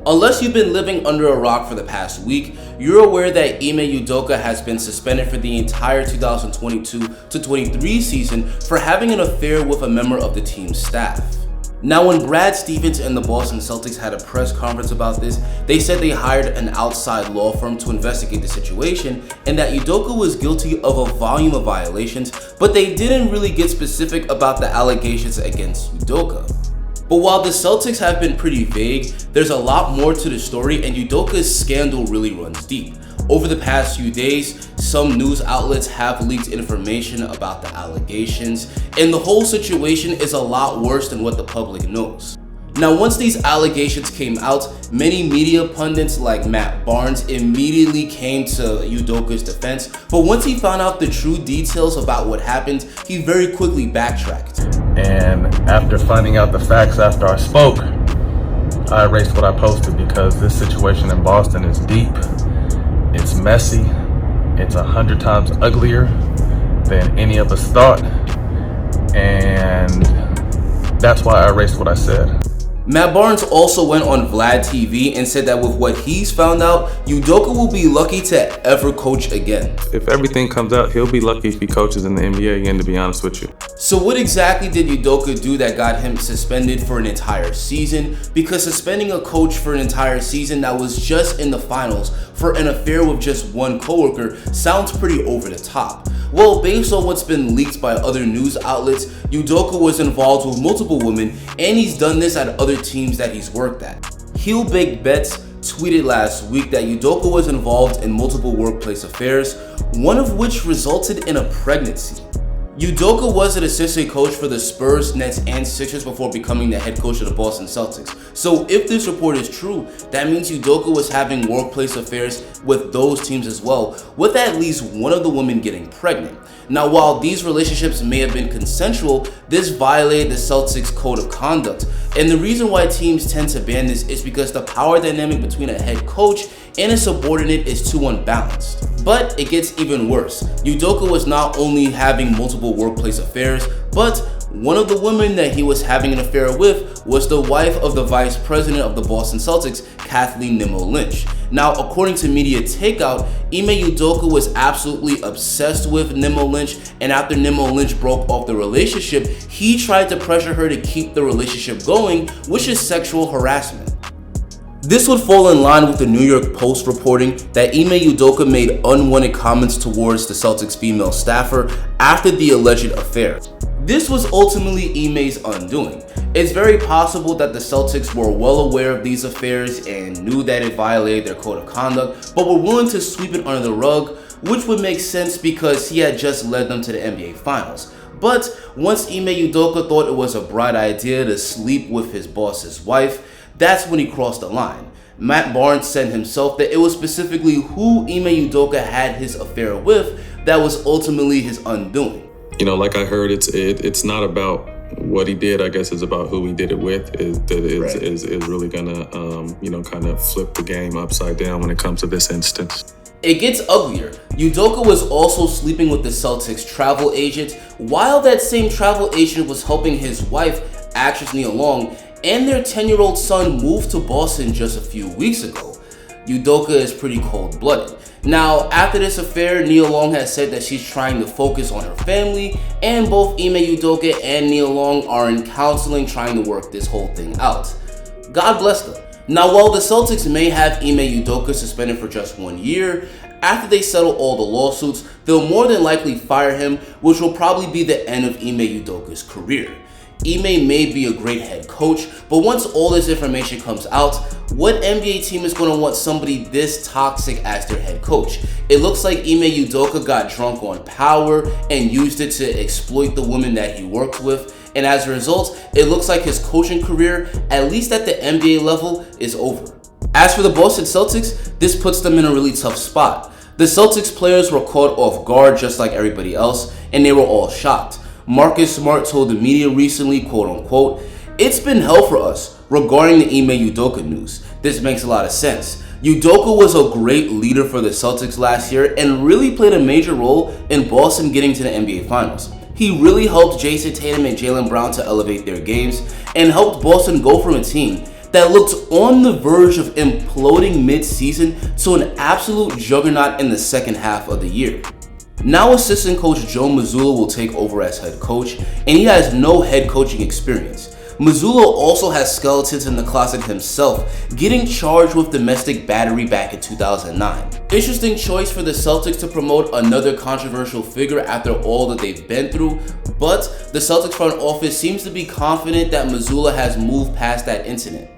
Unless you've been living under a rock for the past week, you're aware that Ime Udoka has been suspended for the entire 2022-23 season for having an affair with a member of the team's staff. Now, when Brad Stevens and the Boston Celtics had a press conference about this, they said they hired an outside law firm to investigate the situation and that Udoka was guilty of a volume of violations, but they didn't really get specific about the allegations against Udoka. But while the Celtics have been pretty vague, there's a lot more to the story, and Udoka's scandal really runs deep. Over the past few days, some news outlets have leaked information about the allegations, and the whole situation is a lot worse than what the public knows. Now, once these allegations came out, many media pundits like Matt Barnes immediately came to Udoka's defense, but once he found out the true details about what happened, he very quickly backtracked. And after finding out the facts after I spoke, I erased what I posted because this situation in Boston is deep, it's messy, it's 100 times uglier than any of us thought, and that's why I erased what I said. Matt Barnes also went on Vlad TV and said that with what he's found out, Udoka will be lucky to ever coach again. If everything comes out, he'll be lucky if he coaches in the NBA again, to be honest with you. So what exactly did Udoka do that got him suspended for an entire season? Because suspending a coach for an entire season that was just in the finals for an affair with just one coworker sounds pretty over the top. Well, based on what's been leaked by other news outlets, Udoka was involved with multiple women, and he's done this at other teams that he's worked at. Heel Big Bets tweeted last week that Udoka was involved in multiple workplace affairs, one of which resulted in a pregnancy. Udoka was an assistant coach for the Spurs, Nets, and Sixers before becoming the head coach of the Boston Celtics. So if this report is true, that means Udoka was having workplace affairs with those teams as well, with at least one of the women getting pregnant. Now, while these relationships may have been consensual, this violated the Celtics' code of conduct. And the reason why teams tend to ban this is because the power dynamic between a head coach and a subordinate is too unbalanced. But it gets even worse. Udoka was not only having multiple workplace affairs, but one of the women that he was having an affair with was the wife of the vice president of the Boston Celtics, Kathleen Lynch. Now, according to Media Takeout, Ime Udoka was absolutely obsessed with Lynch, and after Lynch broke off the relationship, he tried to pressure her to keep the relationship going, which is sexual harassment. This would fall in line with the New York Post reporting that Ime Udoka made unwanted comments towards the Celtics female staffer after the alleged affair. This was ultimately Ime's undoing. It's very possible that the Celtics were well aware of these affairs and knew that it violated their code of conduct, but were willing to sweep it under the rug, which would make sense because he had just led them to the NBA Finals. But once Ime Udoka thought it was a bright idea to sleep with his boss's wife, that's when he crossed the line. Matt Barnes said himself that it was specifically who Ime Udoka had his affair with that was ultimately his undoing. You know, like I heard, it's not about what he did. I guess it's about who he did it with. Is really gonna kind of flip the game upside down when it comes to this instance. It gets uglier. Udoka was also sleeping with the Celtics travel agent, while that same travel agent was helping his wife, actress Nia Long, and their 10-year-old son moved to Boston just a few weeks ago. Udoka is pretty cold-blooded. Now, after this affair, Nia Long has said that she's trying to focus on her family, and both Ime Udoka and Nia Long are in counseling trying to work this whole thing out. God bless them. Now, while the Celtics may have Ime Udoka suspended for just 1 year, after they settle all the lawsuits, they'll more than likely fire him, which will probably be the end of Ime Udoka's career. Ime may be a great head coach, but once all this information comes out, what NBA team is going to want somebody this toxic as their head coach? It looks like Ime Udoka got drunk on power and used it to exploit the women that he worked with, and as a result, it looks like his coaching career, at least at the NBA level, is over. As for the Boston Celtics, this puts them in a really tough spot. The Celtics players were caught off guard just like everybody else, and they were all shocked. Marcus Smart told the media recently, quote unquote, "It's been hell for us regarding the Ime Udoka news. This makes a lot of sense. Udoka was a great leader for the Celtics last year and really played a major role in Boston getting to the NBA Finals. He really helped Jason Tatum and Jaylen Brown to elevate their games and helped Boston go from a team that looked on the verge of imploding mid-season to an absolute juggernaut in the second half of the year. Now assistant coach Joe Mazzulla will take over as head coach, and he has no head coaching experience. Mazzulla also has skeletons in the closet himself, getting charged with domestic battery back in 2009. Interesting choice for the Celtics to promote another controversial figure after all that they've been through, but the Celtics front office seems to be confident that Mazzulla has moved past that incident.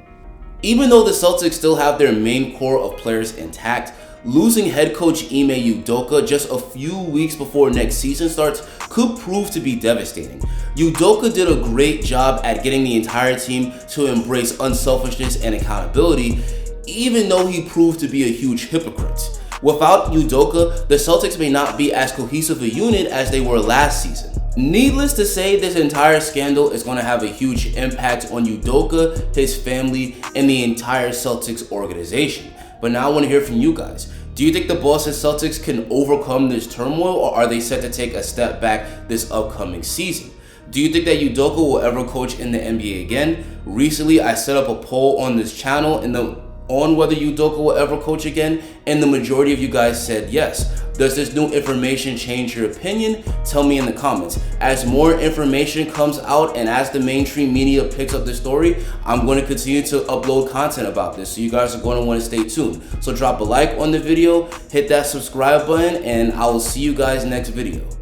Even though the Celtics still have their main core of players intact, losing head coach Ime Udoka just a few weeks before next season starts could prove to be devastating. Udoka did a great job at getting the entire team to embrace unselfishness and accountability, even though he proved to be a huge hypocrite. Without Udoka, the Celtics may not be as cohesive a unit as they were last season. Needless to say, this entire scandal is going to have a huge impact on Udoka, his family, and the entire Celtics organization. But now I want to hear from you guys. Do you think the Boston Celtics can overcome this turmoil, or are they set to take a step back this upcoming season? Do you think that Udoka will ever coach in the NBA again? Recently, I set up a poll on this channel on whether Udoka will ever coach again, and the majority of you guys said yes. Does this new information change your opinion? Tell me in the comments. As more information comes out and as the mainstream media picks up the story, I'm going to continue to upload content about this, so you guys are going to want to stay tuned. So drop a like on the video, hit that subscribe button, and I will see you guys next video.